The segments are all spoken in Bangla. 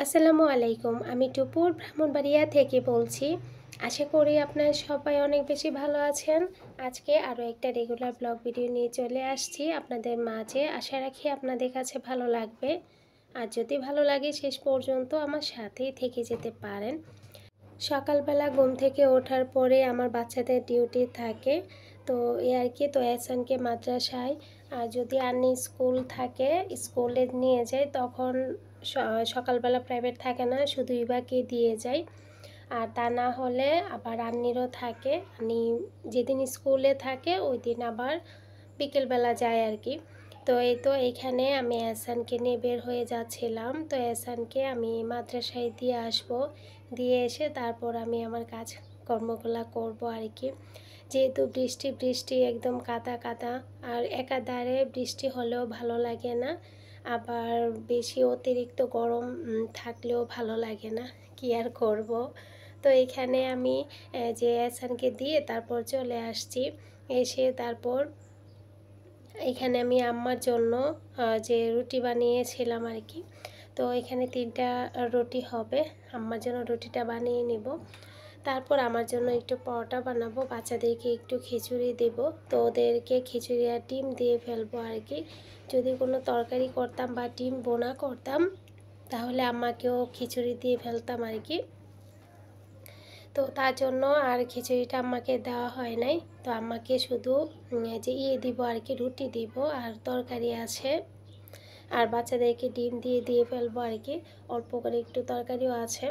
আসসালামু আলাইকুম। আমি টুপুর ব্রাহ্মণবাড়িয়া থেকে বলছি। আশা করি আপনারা সবাই অনেক বেশি ভালো আছেন। আজকে আরও একটা রেগুলার ব্লগ ভিডিও নিয়ে চলে আসছি আপনাদের মাঝে। আশা রাখি আপনাদের কাছে ভালো লাগবে। আর যদি ভালো লাগে শেষ পর্যন্ত আমার সাথেই থেকে যেতে পারেন। সকালবেলা ঘুম থেকে ওঠার পরে আমার বাচ্চাদের ডিউটি থাকে, তো এই আর কি। তো এহসানকে মাদ্রাসায়, আর যদি আন্নি স্কুল থাকে স্কুলে নিয়ে যায়, তখন সকালবেলা প্রাইভেট থাকে না, শুধু ইবাকে দিয়ে যায়। আর তা না হলে আবার আন্নিরও থাকে, আন্নি যেদিন স্কুলে থাকে ওই দিন আবার বিকেলবেলা যায় আর কি। তো এইখানে আমি এহসানকে নিয়ে বের হয়ে যাচ্ছিলাম। তো এহসানকে আমি মাদ্রাসায় দিয়ে আসব, দিয়ে এসে তারপর আমি আমার কাজ কর্মগুলো করব আর কি। যেহেতু বৃষ্টি একদম কাদা কাদা, আর একাধারে বৃষ্টি হলেও ভালো লাগে না, আবার বেশি অতিরিক্ত গরম থাকলেও ভালো লাগে না, কি আর করব। তো এখানে আমি যে এহসানকে দিয়ে তারপর চলে আসছি। এসে তারপর এখানে আমি আম্মার জন্য যে রুটি বানিয়েছিলাম আর কি। তো এখানে 3টা রুটি হবে, আম্মার জন্য রুটিটা বানিয়ে নেব। তারপর আমার জন্য একটু পরোটা বানাবো, বাচ্চাদেরকে একটু খিচুড়ি দেব। তো ওদেরকে খিচুড়ি আর ডিম দিয়ে ফেলবো আর কি। যদি কোনো তরকারি করতাম বা ডিম বোনা করতাম তাহলে আম্মাকেও খিচুড়ি দিয়ে ফেলতাম আর কি। তো তার জন্য আর খিচুড়িটা আম্মাকে দেওয়া হয় নাই। তো আম্মাকে শুধু যে দিব আর কি, রুটি দিব আর তরকারি আছে, আর বাচ্চাদেরকে ডিম দিয়ে ফেলবো আর কি। অল্প করে একটু তরকারিও আছে।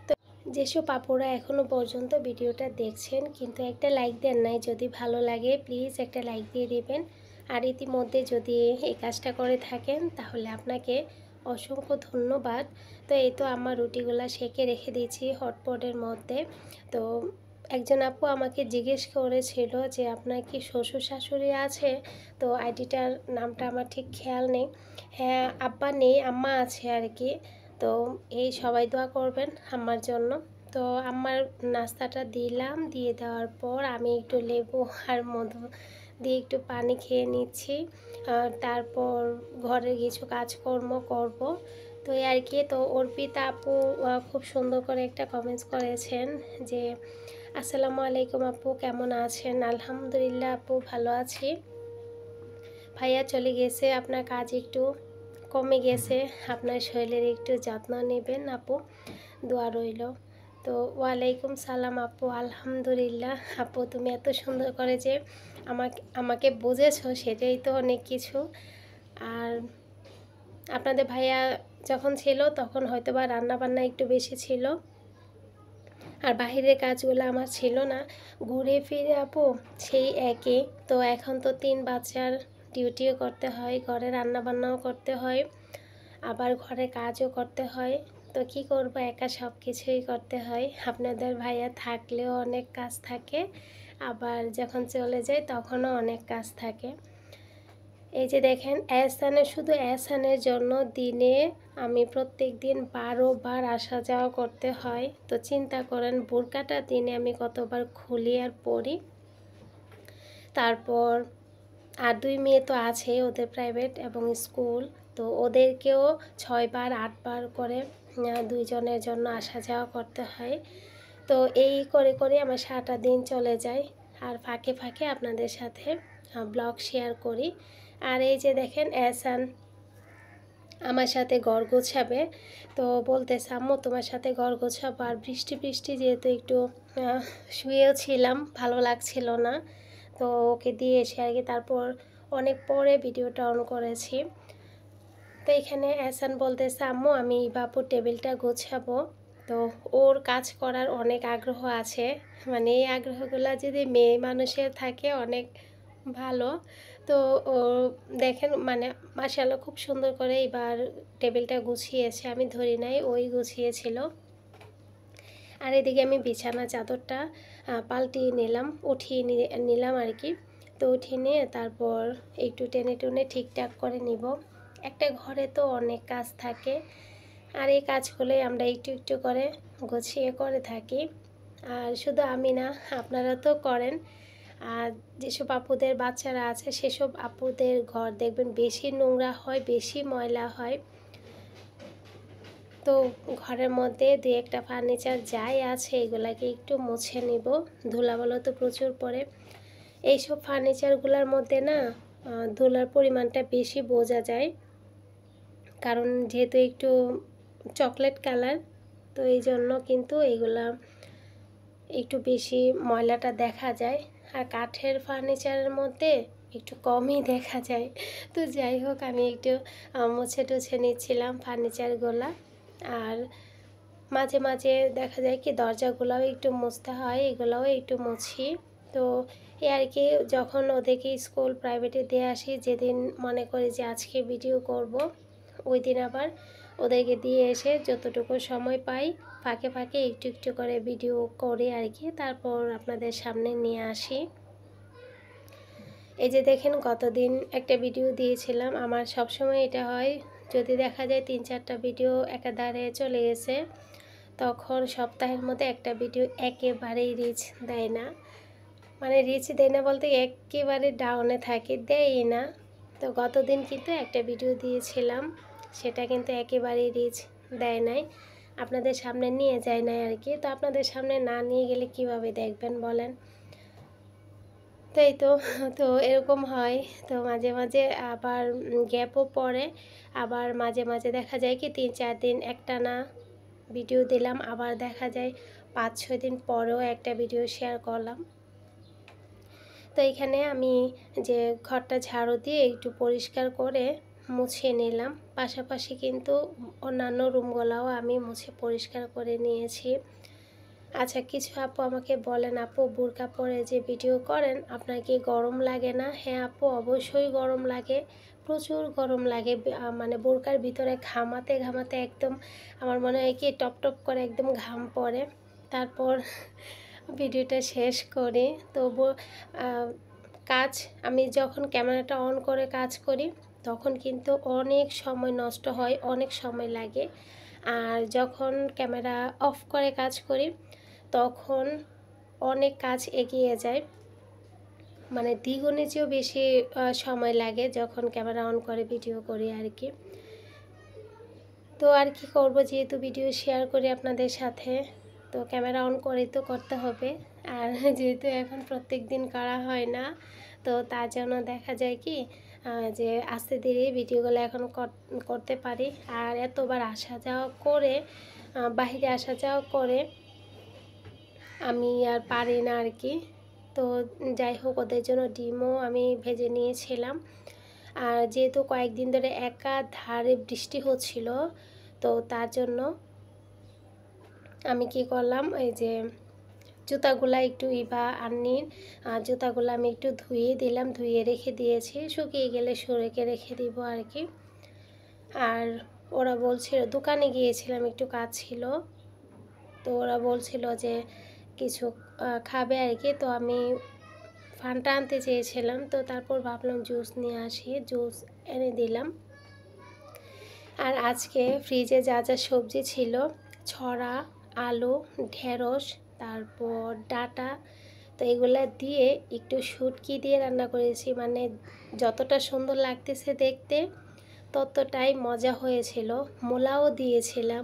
তো যেসব আপুরা এখনও পর্যন্ত ভিডিওটা দেখছেন কিন্তু একটা লাইক দেন নাই, যদি ভালো লাগে প্লিজ একটা লাইক দিয়ে দিবেন। আর ইতিমধ্যে যদি এই কাজটা করে থাকেন তাহলে আপনাকে অসংখ্য ধন্যবাদ। তো এই তো আমার রুটিগুলো সেঁকে রেখে দিয়েছি হটপটের মধ্যে। তো একজন আপু আমাকে জিজ্ঞেস করেছিল যে আপনার কি শ্বশুর শাশুড়ি আছে? তো আইডিটার নামটা আমার ঠিক খেয়াল নেই। হ্যাঁ, আব্বা নেই, আম্মা আছে আর কি। তো এই সবাই দোয়া করবেন আমার জন্য। তো আমার নাস্তাটা দিলাম, দিয়ে দেওয়ার পর আমি একটু লেবু আর মধু দিয়ে একটু পানি খেয়ে নিচ্ছি। তারপর ঘরের কিছু কাজকর্ম করব। তো এই আর কি। তো অর্পিতা আপু খুব সুন্দর করে একটা কমেন্টস করেছেন যে আসসালামু আলাইকুম আপু, কেমন আছেন? আলহামদুলিল্লাহ আপু, ভালো আছি। ভাইয়া চলে গেছে, আপনার কাজ একটু কমে গেছে, আপনার শরীরের একটু যত্ন নেবেন আপু, দোয়া রইল। তো ওয়ালাইকুম সালাম আপু, আলহামদুলিল্লাহ। আপু তুমি এত সুন্দর করে যে আমাকে বুঝেছো, সেটাই তো অনেক কিছু। আর আপনাদের ভাইয়া যখন ছিল তখন হয়তো বা রান্নাবান্না একটু বেশি ছিল, আর বাহিরের কাজগুলো আমার ছিল না। ঘুরে ফিরে আপু সেই একই। তো এখন তো 3 বাচ্চার ডিউটিও করতে হয়, ঘরে রান্নাবান্নাও করতে হয়, আবার ঘরে কাজও করতে হয়। তো কি করব, একা সব কিছুই করতে হয়। আপনাদের ভাইয়া থাকলেও অনেক কাজ থাকে, আবার যখন চলে যায় তখনও অনেক কাজ থাকে। এই যে দেখেন, এহসানের শুধু এহসানের জন্য দিনে আমি প্রত্যেক দিন 12 বার আসা যাওয়া করতে হয়। তো চিন্তা করেন বোরকাটা দিনে আমি কতবার খুলি আর পরি। তারপর আর 2 মেয়ে তো আছে, ওদের প্রাইভেট এবং স্কুল। তো ওদেরকেও 6 বার 8 বার করে 2 জনের জন্য আসা যাওয়া করতে হয়। তো এই করে করে আমার সারাটা দিন চলে যায়। আর ফাঁকে ফাঁকে আপনাদের সাথে ব্লগ শেয়ার করি। আর এই যে দেখেন এহসান আমার সাথে ঘর গোছাবে। তো বলতেছে আম্মু তোমার সাথে ঘর গোছাবো। আর বৃষ্টি যেহেতু একটু শুয়েও ছিলাম, ভালো লাগছিল না। তো ওকে দিয়ে এসে আর কি তারপর অনেক পরে ভিডিওটা অন করেছি। তো এখানে এহসান বলতেছে আম্মু আমি বাপুর টেবিলটা গোছাবো। তো ওর কাজ করার অনেক আগ্রহ আছে, মানে এই আগ্রহগুলো যদি মেয়ে মানুষের থাকে অনেক ভালো। তো ও দেখেন মানে মাশাআল্লাহ খুব সুন্দর করে এবার টেবিলটা গুছিয়েছে, আমি ধরি নাই, ওই গুছিয়েছিল। আর এদিকে আমি বিছানা চাদরটা পাল্টিয়ে নিলাম, উঠিয়ে নিলাম আর কি। তো উঠিয়ে নিয়ে তারপর একটু টেনে টুনে ঠিকঠাক করে নিব। একটা ঘরে তো অনেক কাজ থাকে, আর এই কাজগুলোই আমরা একটু একটু করে গুছিয়ে করে থাকি। আর শুধু আমি না, আপনারা তো করেন। আর যেসব আপুদের বাচ্চারা আছে সেসব আপুদের ঘর দেখবেন বেশি নোংরা হয়, বেশি ময়লা হয়। তো ঘরের মধ্যে দুই একটা ফার্নিচার যাই আছে এগুলাকে একটু মুছে নিব। ধুলাবালো তো প্রচুর পড়ে। এইসব ফার্নিচারগুলোর মধ্যে না ধুলার পরিমাণটা বেশি বোঝা যায়, কারণ যেহেতু একটু চকলেট কালার, তো এই জন্য কিন্তু এগুলা একটু বেশি ময়লাটা দেখা যায়। আর কাঠের ফার্নিচারের মধ্যে একটু কমই দেখা যায়। তো যাই হোক, আমি একটু মুছে টুছে নিচ্ছিলাম ফার্নিচারগুলা। আর মাঝে মাঝে দেখা যায় কি দরজাগুলোও একটু মুছতে হয়, এগুলোও একটু মুছি। তো এই আর কি, যখন ওদেরকে স্কুল প্রাইভেটে দিয়ে আসি, যেদিন মনে করি যে আজকে ভিডিও করব, ওই দিন আবার ওদেরকে দিয়ে এসে যতটুকু সময় পাই ফাঁকে ফাঁকে একটু একটু করে ভিডিও করে আর কি, তারপর আপনাদের সামনে নিয়ে আসি। এই যে দেখেন, গতদিন একটা ভিডিও দিয়েছিলাম। আমার সবসময় এটা হয়, যদি দেখা যায় 3-4টা ভিডিও একাধারে চলে গেছে, তখন সপ্তাহের মধ্যে একটা ভিডিও একেবারেই রিচ দেয় না। মানে রিচ দেয় না বলতে একেবারে ডাউনে থাকে, দেয়ই না। তো গতদিন কিন্তু একটা ভিডিও দিয়েছিলাম, সেটা কিন্তু একেবারেই রিচ দেয় নাই, আপনাদের সামনে নিয়ে যায় নাই আর কি। তো আপনাদের সামনে না নিয়ে গেলে কিভাবে দেখবেন বলেন? তাই তো। তো এরকম হয়। তো মাঝে মাঝে আবার গ্যাপও পড়ে, আবার মাঝে মাঝে দেখা যায় কি 3-4 দিন একটানা ভিডিও দিলাম, আবার দেখা যায় 5-6 দিন পরেও একটা ভিডিও শেয়ার করলাম। তো এখানে আমি যে ঘরটা ঝাড়ু দিয়ে একটু পরিষ্কার করে মুছে নিলাম, পাশাপাশি কিন্তু অন্যান্য রুমগুলোও আমি মুছে পরিষ্কার করে নিয়েছি। আচ্ছা, কিছু আপু আমাকে বলেন, আপু বোরকা পরে যে ভিডিও করেন আপনার কি গরম লাগে না? হ্যাঁ আপু, অবশ্যই গরম লাগে, প্রচুর গরম লাগে। মানে বোরকার ভিতরে ঘামাতে ঘামাতে একদম আমার মনে হয় কি টপ টপ করে একদম ঘাম পড়ে। তারপর ভিডিওটা শেষ করি। তো কাজ, আমি যখন ক্যামেরাটা অন করে কাজ করি তখন কিন্তু অনেক সময় নষ্ট হয়, অনেক সময় লাগে। আর যখন ক্যামেরা অফ করে কাজ করি তখন অনেক কাজ এগিয়ে যায়, মানে দ্বিগুণের চেয়েও বেশি সময় লাগে যখন ক্যামেরা অন করে ভিডিও করি আর কি। তো আর কি করব, যেহেতু ভিডিও শেয়ার করি আপনাদের সাথে, তো ক্যামেরা অন করে তো করতে হবে। আর যেহেতু এখন প্রত্যেক দিন করা হয় না, তো তার জন্য দেখা যায় কি যে আস্তে ধীরে ভিডিওগুলো এখন করতে পারি। আর এতবার আসা যাওয়া করে, বাইরে আসা যাওয়া করে আমি আর পারি না আর কি। তো যাই হোক, ওদের জন্য ডিমও আমি ভেজে নিয়েছিলাম। আর যেহেতু কয়েকদিন ধরে একাধারে বৃষ্টি হচ্ছিল, তো তার জন্য আমি কি করলাম, এই যে জুতাগুলা একটু আন্নির জুতাগুলো আমি একটু ধুয়ে দিলাম, ধুয়ে রেখে দিয়েছি, শুকিয়ে গেলে সরেকে রেখে দিব আর কি। আর ওরা বলছিল, দোকানে গিয়েছিলাম, একটু কাজ ছিল, তো ওরা বলছিল যে কিছু খাবে আর কি। তো আমি ফান্টা আনতে চেয়েছিলাম, তো তারপর ভাবলাম জুস নিয়ে আসি, জুস এনে দিলাম। আর আজকে ফ্রিজে যা যা সবজি ছিল, ছড়া, আলু, ঢেঁড়স, তারপর ডাঁটা, তো এগুলা দিয়ে একটু শুটকি দিয়ে রান্না করেছি। মানে যতটা সুন্দর লাগতেছে দেখতে ততটাই মজা হয়েছিল। মূলাও দিয়েছিলাম,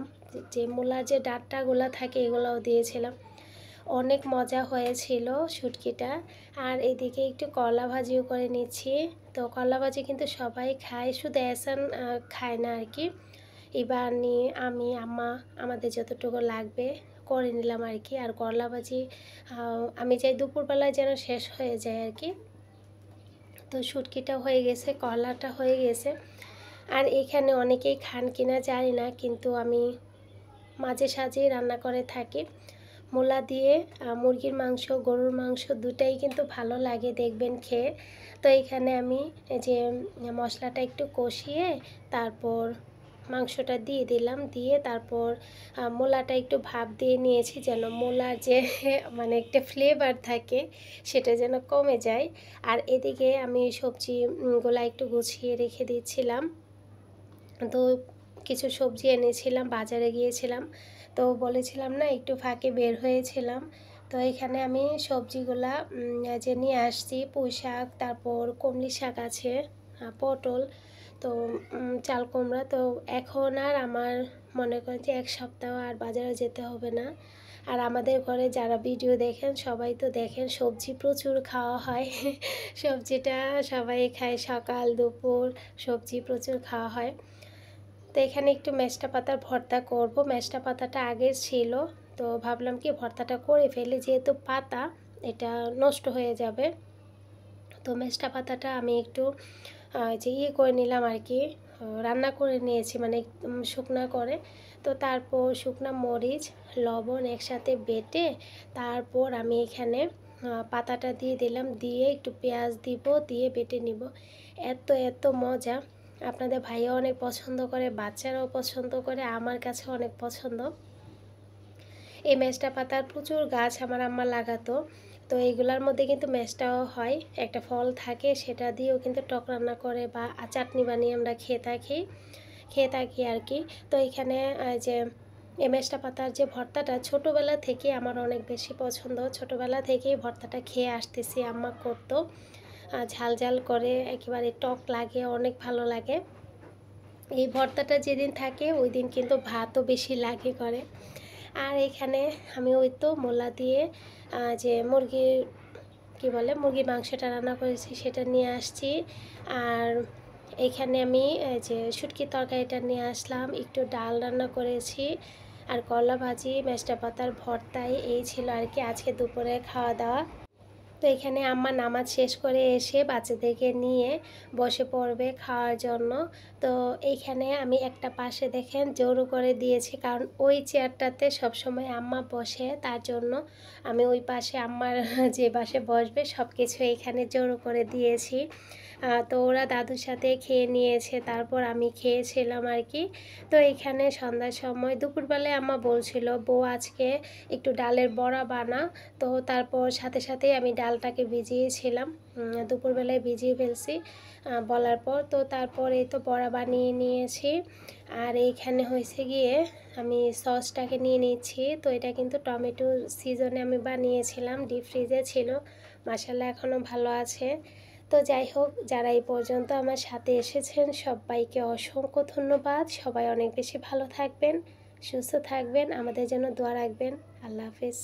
যে মূলার যে ডাঁটাগুলো থাকে এগুলোও দিয়েছিলাম, অনেক মজা হয়েছিল শুটকিটা। আর এদিকে একটু করলা ভাজিও করে নিচ্ছি। তো করলা ভাজি কিন্তু সবাই খায়, শুধু এহসান খায় না আর কি। এবার নিয়ে আমি আম্মা আমাদের যতটুকু লাগবে করে নিলাম আর কি। আর করলা ভাজি আমি চাই দুপুরবেলায় যেন শেষ হয়ে যায় আর কি। তো শুটকিটা হয়ে গেছে, করলাটা হয়ে গেছে। আর এখানে অনেকেই খান কিনা জানি না, কিন্তু আমি মাঝে সাঝেই রান্না করে থাকি। মূলা দিয়ে মুরগির মাংস, গরুর মাংস দুটাই কিন্তু ভালো লাগে দেখবেন খেয়ে। তো এখানে আমি এই যে মশলাটা একটু কষিয়ে তারপর মাংসটা দিয়ে দিলাম, দিয়ে তারপর মূলাটা একটু ভাপ দিয়ে নিয়েছি, যেন মূলার যে মানে একটা ফ্লেভার থাকে সেটা যেন কমে যায়। আর এদিকে আমি সবজিগুলো একটু গুছিয়ে রেখে দিচ্ছিলাম। তো কিছু সবজি এনেছিলাম, বাজারে গিয়েছিলাম, তো বলেছিলাম না একটু ফাঁকে বের হয়েছিলাম। তো এখানে আমি সবজিগুলা যে নিয়ে আসছি, পুঁই শাক, তারপর কমলি শাক আছে, পটল, তো চাল কুমড়া। তো এখন আর আমার মনে করেন যে 1 সপ্তাহ আর বাজারে যেতে হবে না। আর আমাদের ঘরে যারা ভিডিও দেখেন সবাই তো দেখেন সবজি প্রচুর খাওয়া হয়। সবজিটা সবাই খায়, সকাল দুপুর সবজি প্রচুর খাওয়া হয়। তো এখানে একটু মেষ্টা পাতার ভর্তা করব। মেষ্টা পাতাটা আগের ছিল, তো ভাবলাম কি ভর্তাটা করে ফেলি, যেহেতু পাতা এটা নষ্ট হয়ে যাবে। তো মেষ্টা পাতাটা আমি একটু যে করে নিলাম আর কি, রান্না করে নিয়েছি, মানে শুকনা করে। তো তারপর শুকনা মরিচ লবণ একসাথে বেটে তারপর আমি এখানে পাতাটা দিয়ে দিলাম, দিয়ে একটু পেঁয়াজ দিব, দিয়ে বেটে নিব। এত এত মজা! আপনাদের ভাইও অনেক পছন্দ করে, বাচ্চারাও পছন্দ করে, আমার কাছে অনেক পছন্দ। এই মেষ্টা পাতার প্রচুর গাছ আমার আম্মা লাগাতো। তো এইগুলার মধ্যে কিন্তু মেষ্টাও হয়, একটা ফল থাকে, সেটা দিয়েও কিন্তু টক রান্না করে বা চাটনি বানিয়ে আমরা খেয়ে থাকি আর কি। তো এখানে যে এই মেষ্টা পাতার যে ভর্তাটা ছোটোবেলা থেকে আমার অনেক বেশি পছন্দ। ছোটোবেলা থেকেই ভর্তাটা খেয়ে আসতেছি, আম্মা করতো ঝাল ঝাল করে, একেবারে টক লাগে, অনেক ভালো লাগে। এই ভর্তাটা যেদিন থাকে ওই দিন কিন্তু ভাতও বেশি লাগে করে। আর এখানে আমি ওই তো মোলা দিয়ে যে মুরগির মুরগির মাংসটা রান্না করেছি সেটা নিয়ে আসছি। আর এখানে আমি যে শুটকির তরকারিটা নিয়ে আসলাম, একটু ডাল রান্না করেছি, আর করলা ভাজি, মেষ্টা পাতার ভর্তাই এই ছিল আর কি আজকে দুপুরে খাওয়া দাওয়া। তো এখানে আম্মা নামাজ শেষ করে এসে বাচ্চাদেরকে নিয়ে বসে পড়বে খাওয়ার জন্য। তো এইখানে আমি একটা পাশে দেখেন জোড়ো করে দিয়েছি, কারণ ওই চেয়ারটাতে সবসময় আম্মা বসে, তার জন্য আমি ওই পাশে আম্মার যে পাশে বসবে সব কিছু এখানে জোড়ো করে দিয়েছি। তো ওরা দাদুর সাথে খেয়ে নিয়েছে, তারপর আমি খেয়েছিলাম আর কি। তো এখানে সন্ধ্যার সময় দুপুরবেলায় আম্মা বলছিল বউ আজকে একটু ডালের বড়া বানা। তো তারপর সাথে সাথেই আমি ডালটাকে ভিজিয়েছিলাম, দুপুরবেলায় ভিজিয়ে ফেলছি বলার পর। তো তারপর এই তো বড়া বানিয়ে নিয়েছি। আর এইখানে হয়েছে গিয়ে আমি সসটাকে নিয়ে নিচ্ছি। তো এটা কিন্তু টমেটো সিজনে আমি বানিয়েছিলাম, ডিপ ফ্রিজে ছিল, মাশাআল্লাহ এখনও ভালো আছে। তো যাই হোক, যারা এই পর্যন্ত আমার সাথে এসেছেন সবাইকে অসংখ্য ধন্যবাদ। সবাই অনেক বেশি ভালো থাকবেন, সুস্থ থাকবেন, আমাদের জন্য দোয়া রাখবেন। আল্লাহ হাফেজ।